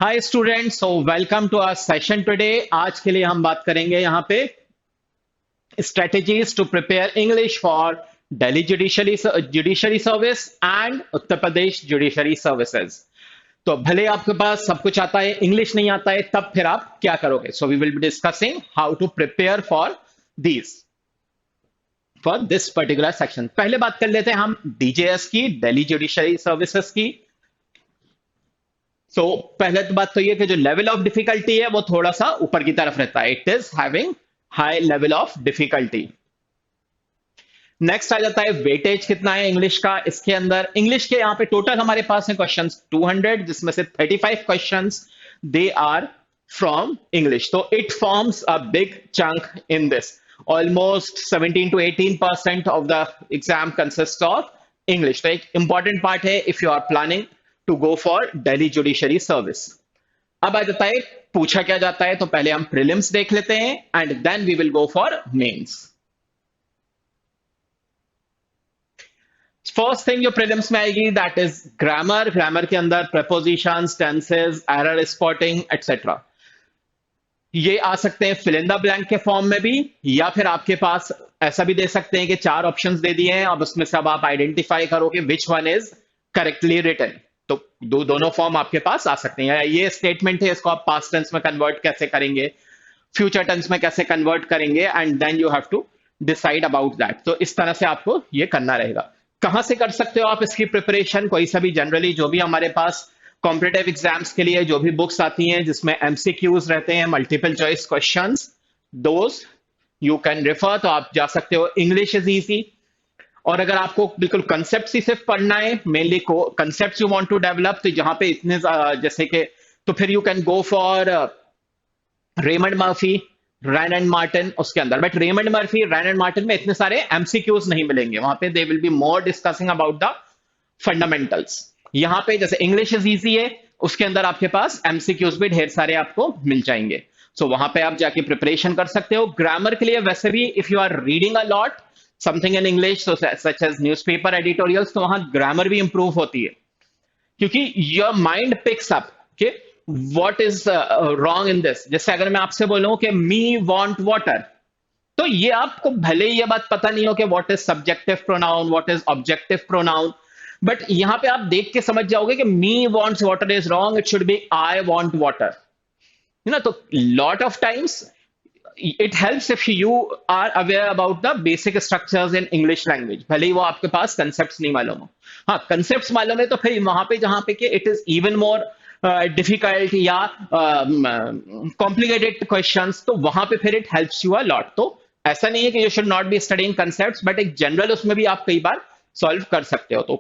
Hi students, so welcome to our session today. आज के लिए हम बात करेंगे यहाँ पे strategies to prepare English for Delhi judiciary service and Uttar Pradesh judiciary services. तो भले आपके पास सब कुछ आता है, इंग्लिश नहीं आता है, तब फिर आप क्या करोगे? So we will be discussing how to prepare these for this particular section. पहले बात कर लेते हैं हम डीजेएस की, दिल्ली जुडिशरी सर्विसेज की। पहले तो बात तो ये कि जो लेवल ऑफ डिफिकल्टी है वो थोड़ा सा ऊपर की तरफ रहता है। It is having high level of difficulty. Next आ जाता है वेटेज कितना है इंग्लिश का। इसके अंदर इंग्लिश के यहाँ पे टोटल हमारे पास है क्वेश्चंस 200, जिसमें से 35 questions they are from English. तो it forms a big chunk in this. Almost 17 to 18% of the exam consist of English. तो एक इंपॉर्टेंट पार्ट है if you are planning to go for Delhi judiciary service. अब आ जाता है पूछा क्या जाता है। तो पहले हम प्रीलिम्स देख लेते हैं and then we will go for mains. First thing जो प्रीलिम्स में आएगी दैट इज ग्रामर। ग्रामर के अंदर prepositions, tenses, error spotting etcetera. ये आ सकते हैं फिल इन द ब्लैंक के फॉर्म में भी, या फिर आपके पास ऐसा भी दे सकते हैं कि 4 ऑप्शंस दे दिए हैं, अब उसमें से अब आप आइडेंटिफाई करो कि which one is correctly written. तो दोनों फॉर्म आपके पास आ सकते हैं। ये स्टेटमेंट है, इसको आप पास्ट टेंस में कन्वर्ट कैसे करेंगे, फ्यूचर टेंस में कैसे कन्वर्ट करेंगे, and then you have to decide about that. तो इस तरह से आपको ये करना रहेगा। कहां से कर सकते हो आप इसकी प्रिपरेशन? कोई सा भी जनरली जो भी हमारे पास कॉम्पिटेटिव एग्जाम्स के लिए जो भी बुक्स आती हैं जिसमें एमसीक्यूज रहते हैं, multiple choice questions, those you can refer. तो आप जा सकते हो। English is easy. और अगर आपको बिल्कुल कंसेप्ट ही सिर्फ पढ़ना है, mainly concept you want to develop, तो जहां पे इतने जैसे कि, तो फिर you can go for Raymond Murphy, Wren and Martin उसके अंदर। But Raymond Murphy, Wren and Martin में इतने सारे एमसीक्यूज नहीं मिलेंगे। वहां पे they will be more discussing about the fundamentals. यहां पे जैसे इंग्लिश इज इजी है, उसके अंदर आपके पास एमसीक्यूज भी ढेर सारे आपको मिल जाएंगे। सो वहां पे आप जाके प्रिपरेशन कर सकते हो। ग्रामर के लिए वैसे भी if you are reading a lot something in English, so such as newspaper editorials, तो वहां ग्रामर भी इंप्रूव होती है, क्योंकि योर माइंड पिक्स अप कि what is wrong in this. जैसे अगर मैं आपसे बोलूं कि मी वांट वाटर, तो ये आपको भले ही ये बात पता नहीं हो कि what is subjective pronoun, what is objective pronoun, but यहां पे आप देख के समझ जाओगे कि me wants water is wrong, it should be I want water. तो lot of times it helps if you are aware about the basic structures in English language, भले ही वो आपके पास concepts नहीं मालूम हो। हाँ, concepts मालूम है तो फिर वहां पे जहां पे कि it is even more difficult या complicated questions, तो वहां पे फिर it helps you a lot। तो ऐसा नहीं है कि you should not be studying concepts, but एक general उसमें भी आप कई बार solve कर सकते हो। तो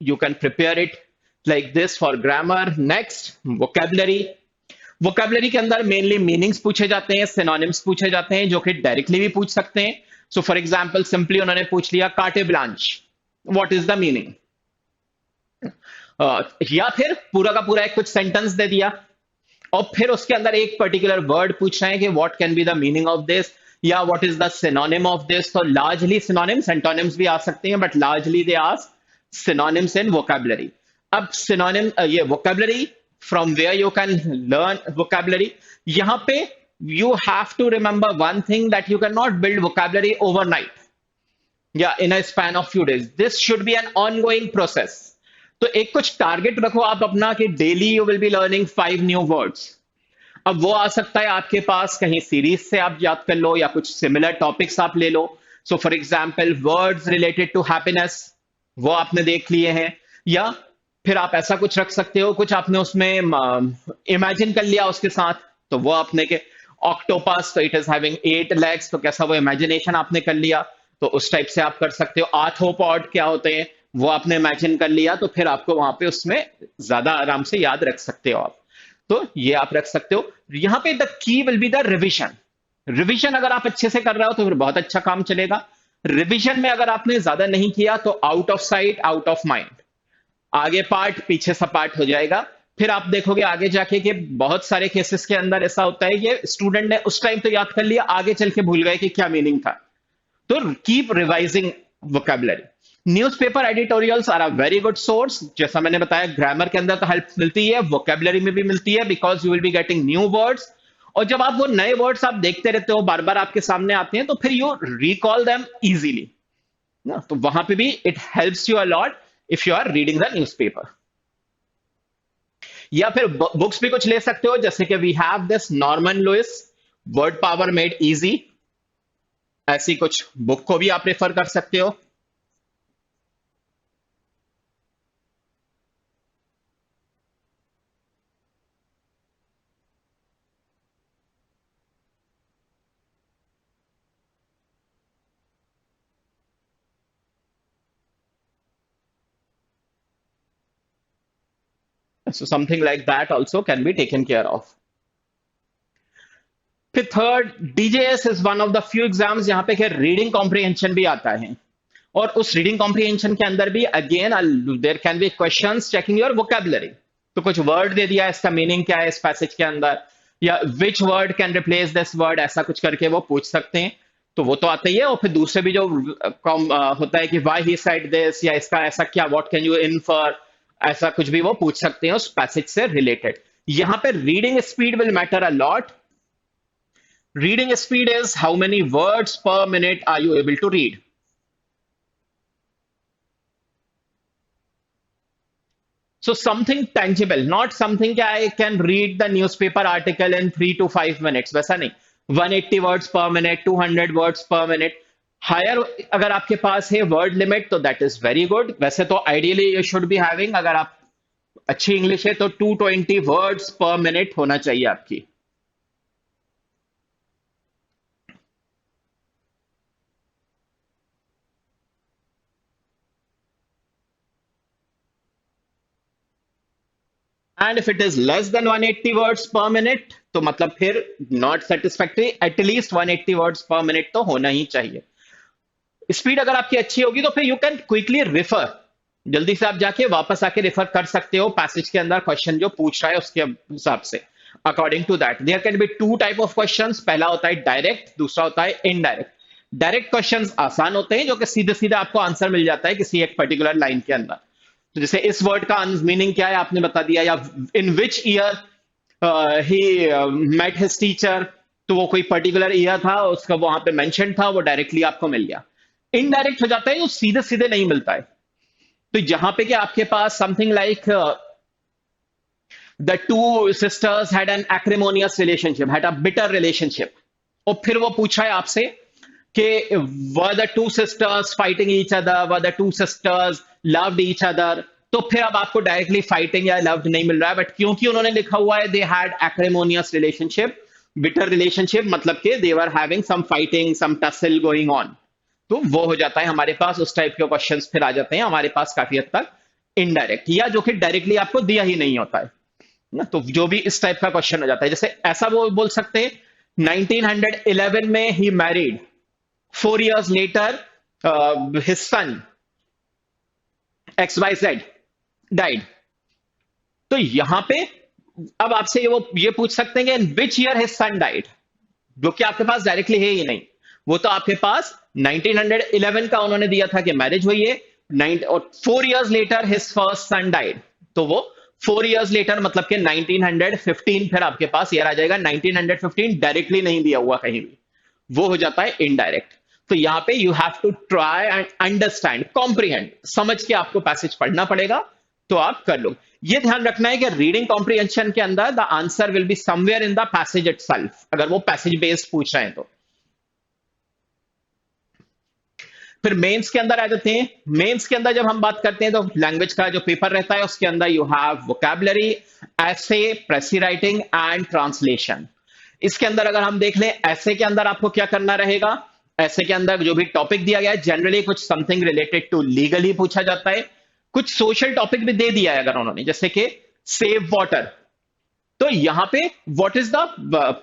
you can prepare it like this for grammar। Next, vocabulary। Vocabulary के अंदर मेनली मीनिंग्स पूछे जाते हैं, सिनोनिम्स पूछे जाते हैं, जो कि डायरेक्टली भी पूछ सकते हैं। सो फॉर एग्जांपल सिंपली उन्होंने पूछ लिया कार्टे blanch, what is the meaning? या फिर पूरा का पूरा एक कुछ सेंटेंस दे दिया और फिर उसके अंदर एक पर्टिकुलर वर्ड पूछ रहे हैं कि what can be the meaning of this, या what is the synonym of this. तो लार्जली सिनोनिम्स, एंटोनिम्स भी आ सकते हैं, but largely they ask synonyms in vocabulary. अब सिनोनिम, ये vocabulary from where you can learn vocabulary, yahan pe you have to remember one thing, that you cannot build vocabulary overnight, yeah, in a span of few days. This should be an ongoing process. तो एक कुछ target रखो आप अपना कि daily you will be learning 5 new words. अब वो आ सकता है आपके पास कहीं सीरीज से आप याद कर लो, या कुछ सिमिलर टॉपिक्स आप ले लो। So for example words related to happiness, वो आपने देख लिए हैं, या फिर आप ऐसा कुछ रख सकते हो, कुछ आपने उसमें इमेजिन कर लिया उसके साथ, तो वो आपने के ऑक्टोपस, तो इट इज हैविंग 8 लेग्स, तो कैसा वो इमेजिनेशन आपने कर लिया, तो उस टाइप से आप कर सकते हो। आर्थ्रोपॉड क्या होते हैं वो आपने इमेजिन कर लिया, तो फिर आपको वहां पे उसमें ज्यादा आराम से याद रख सकते हो आप। तो ये आप रख सकते हो। यहां पे the key will be the revision. Revision अगर आप अच्छे से कर रहे हो तो फिर बहुत अच्छा काम चलेगा। रिविजन में अगर आपने ज्यादा नहीं किया तो out of sight out of mind, आगे पार्ट पीछे सा पार्ट हो जाएगा। फिर आप देखोगे आगे जाके कि बहुत सारे केसेस के अंदर ऐसा होता है कि स्टूडेंट ने उस टाइम तो याद कर लिया, आगे चल के भूल गए कि क्या मीनिंग था। तो keep revising vocabulary. Newspaper editorials are a very good source. जैसा मैंने बताया, ग्रामर के अंदर तो हेल्प मिलती है, वोकेबलरी में भी मिलती है, because you will be getting new words. और जब आप वो नए वर्ड्स आप देखते रहते हो, बार बार आपके सामने आते हैं, तो फिर यू रिकॉल देम इजीली ना, तो वहां पे भी it helps you a lot if you are reading the newspaper. या फिर बुक्स भी कुछ ले सकते हो, जैसे कि we have this Norman Lewis Word Power Made Easy, ऐसी कुछ बुक को भी आप रेफर कर सकते हो। So something like that also can be taken care of. फिर third, DJS is one of the few exams जहां पे रीडिंग कॉम्प्रिहेंशन भी आता है। और उस रीडिंग कॉम्प्रिहेंशन के अंदर भी again there can be questions checking your vocabulary. तो कुछ वर्ड दे दिया, इसका मीनिंग क्या है इस पैसेज के अंदर, या which word can replace this word, ऐसा कुछ करके वो पूछ सकते हैं। तो वो तो आता ही है। और फिर दूसरे भी जो होता है कि व्हाई ही सेड दिस, या इसका ऐसा क्या, व्हाट कैन यू इन्फर, ऐसा कुछ भी वो पूछ सकते हैं उस पैसेज से रिलेटेड। यहां पे reading speed will matter a lot. Reading speed is how many words per minute are you able to read. So something tangible, not something that I can read the newspaper article in 3 to 5 minutes. वैसा नहीं, 180 words per minute, 200 words per minute. Higher अगर आपके पास है word limit तो that is very good. वैसे तो ideally you should be having, अगर आप अच्छी इंग्लिश है तो 220 words per minute होना चाहिए आपकी। And if it is less than 180 words पर मिनट तो मतलब फिर नॉट सेटिस्फैक्टरी, एटलीस्ट 180 वर्ड्स पर मिनट तो होना ही चाहिए। स्पीड अगर आपकी अच्छी होगी तो फिर यू कैन क्विकली रिफर, जल्दी से आप जाके वापस आके रिफर कर सकते हो पैसेज के अंदर क्वेश्चन जो पूछ रहा है उसके हिसाब से। According to that there can be two type of questions, पहला होता है डायरेक्ट, दूसरा होता है इनडायरेक्ट। डायरेक्ट क्वेश्चंस आसान होते हैं, जो कि सीधे सीधे आपको आंसर मिल जाता है किसी एक पर्टिकुलर लाइन के अंदर। तो जैसे इस वर्ड का मीनिंग क्या है आपने बता दिया, या in which year he met his teacher, तो वो कोई पर्टिकुलर ईयर था उसका वहां पे मेंशन था, वो डायरेक्टली आपको मिल गया। इनडायरेक्ट हो जाता है, वो सीधे सीधे नहीं मिलता है। तो जहां पे कि आपके पास something like the two sisters had an acrimonious relationship, had a bitter relationship, और फिर वो पूछा है आपसे कि were the two sisters fighting each other, were the two sisters loved each other, तो फिर अब आपको डायरेक्टली फाइटिंग या लव्ड नहीं मिल रहा है, बट क्योंकि उन्होंने लिखा हुआ है they had acrimonious relationship, bitter relationship, मतलब कि they were having some fighting, some tussle going on, तो वो हो जाता है हमारे पास। उस टाइप के क्वेश्चंस फिर आ जाते हैं हमारे पास काफी हद तक इनडायरेक्ट, या जो कि डायरेक्टली आपको दिया ही नहीं होता है ना, तो जो भी इस टाइप का क्वेश्चन हो जाता है। जैसे ऐसा वो बोल सकते हैं 1911 में he married, 4 years later his son XYZ died। तो यहां पे अब आपसे वो ये पूछ सकते हैं कि which year his son died, जो कि आपके पास डायरेक्टली है ही नहीं। वो तो आपके पास 1911 का उन्होंने दिया था कि मैरिज हुई है, और 4 years later his first son died, तो वो 4 years later मतलब कि 1915 फिर आपके पास ईयर आ जाएगा। 1915 डायरेक्टली नहीं दिया हुआ कहीं भी, वो हो जाता है इनडायरेक्ट। तो यहां पे you have to try and understand, comprehend, समझ के आपको पैसेज पढ़ना पड़ेगा, तो आप कर लो। ये ध्यान रखना है कि रीडिंग कॉम्प्रिहेंशन के अंदर the answer will be somewhere in the passage itself, अगर वो पैसेज बेस्ड पूछ रहे हैं तो। फिर मेंस के अंदर आ जाते हैं। मेंस के अंदर जब हम बात करते हैं तो लैंग्वेज का जो पेपर रहता है उसके अंदर you have vocabulary, essay, प्रेसी writing and translation. इसके अंदर अगर हम देख लें, ऐसे के अंदर आपको क्या करना रहेगा, ऐसे के अंदर जो भी टॉपिक दिया गया है जनरली कुछ समथिंग रिलेटेड टू लीगल ही पूछा जाता है, कुछ सोशल टॉपिक भी दे दिया है अगर उन्होंने, जैसे कि सेव वाटर, तो यहां पे what is the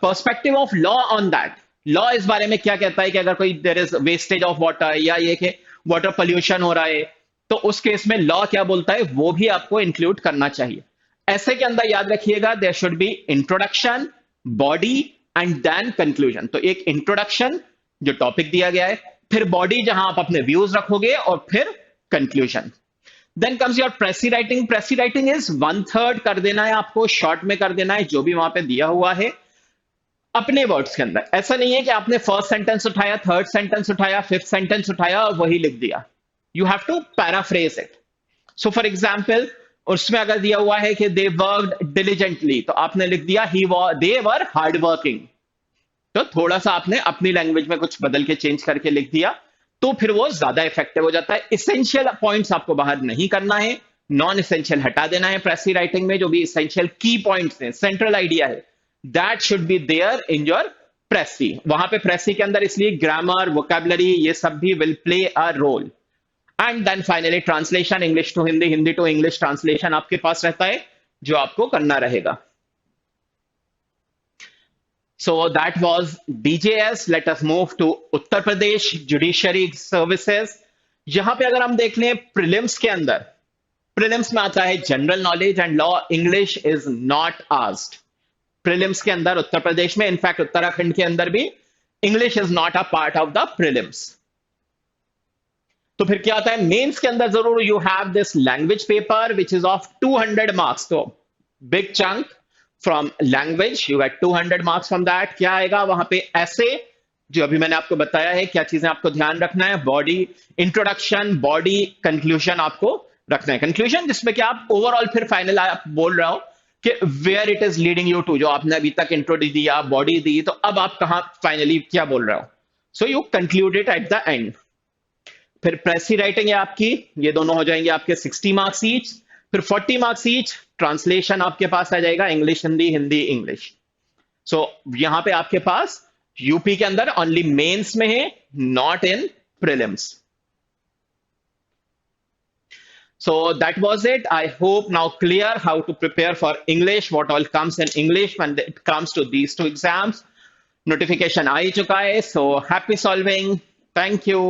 perspective of law on that, law इस बारे में क्या कहता है कि अगर कोई there is wastage of water, या ये कि वाटर पोल्यूशन हो रहा है, तो उस केस में लॉ क्या बोलता है वो भी आपको इंक्लूड करना चाहिए। ऐसे के अंदर याद रखिएगा there should be introduction, body and then conclusion. तो एक इंट्रोडक्शन जो टॉपिक दिया गया है, फिर बॉडी जहां आप अपने व्यूज रखोगे, और फिर conclusion. Then comes your precis writing. Precis writing is 1/3 कर देना है आपको, शॉर्ट में कर देना है जो भी वहां पे दिया हुआ है अपने वर्ड्स के अंदर। ऐसा नहीं है कि आपने फर्स्ट सेंटेंस उठाया, थर्ड सेंटेंस उठाया, फिफ्थ सेंटेंस उठाया और वही लिख दिया। You have to paraphrase it. So for example, उसमें अगर दिया हुआ है कि दे वर्कड डिलिजेंटली, तो आपने लिख दिया दे वर हार्ड वर्किंग। तो थोड़ा सा आपने अपनी लैंग्वेज में कुछ बदल के चेंज करके लिख दिया, तो फिर वो ज्यादा इफेक्टिव हो जाता है। इसेंशियल पॉइंट्स आपको बाहर नहीं करना है, नॉन इसेंशियल हटा देना है। प्रेसी राइटिंग में जो भी इसेंशियल की पॉइंट्स हैं, सेंट्रल आइडिया है, that should be there in your precis. वहां पे प्रेसी के अंदर इसलिए ग्रामर, वोकैबुलरी, ये सब भी will play a role. And then finally translation, English to Hindi, Hindi to English translation आपके पास रहता है जो आपको करना रहेगा। So that was DJS. Let us move to Uttar Pradesh judiciary services. यहां पे अगर हम देख लें प्रीलिम्स के अंदर, प्रीलिम्स में आता है general knowledge and law, English is not asked. Prelims के अंदर उत्तर प्रदेश में, इनफैक्ट उत्तराखंड के अंदर भी English is not a part of the prelims. तो फिर क्या आता है मेंस के अंदर? जरूर you have this language paper which is of 200 marks. तो big chunk from language, you get 200 marks from that. क्या आएगा वहां पे? ऐसे, जो अभी मैंने आपको बताया है क्या चीजें आपको ध्यान रखना है। बॉडी इंट्रोडक्शन, बॉडी, कंक्लूजन आपको रखना है। कंक्लूजन जिसमें कि आप ओवरऑल फिर फाइनल आप बोल रहे हो कि where it is leading you to, जो आपने अभी तक इंट्रो दिया, बॉडी दी, तो अब आप कहां फाइनली क्या बोल रहे हो। So you conclude it at the end. फिर प्रेसी राइटिंग है आपकी, ये दोनों हो जाएंगे आपके 60 मार्क्स ईच। फिर 40 मार्क्स ईच ट्रांसलेशन आपके पास आ जाएगा, इंग्लिश हिंदी, हिंदी इंग्लिश। सो यहां पे आपके पास यूपी के अंदर ओनली मेंस में है, not in prelims. So that was it. I hope now clear how to prepare for English, what all comes in English when it comes to these two exams. Notification आ ही चुका है, so happy solving. Thank you.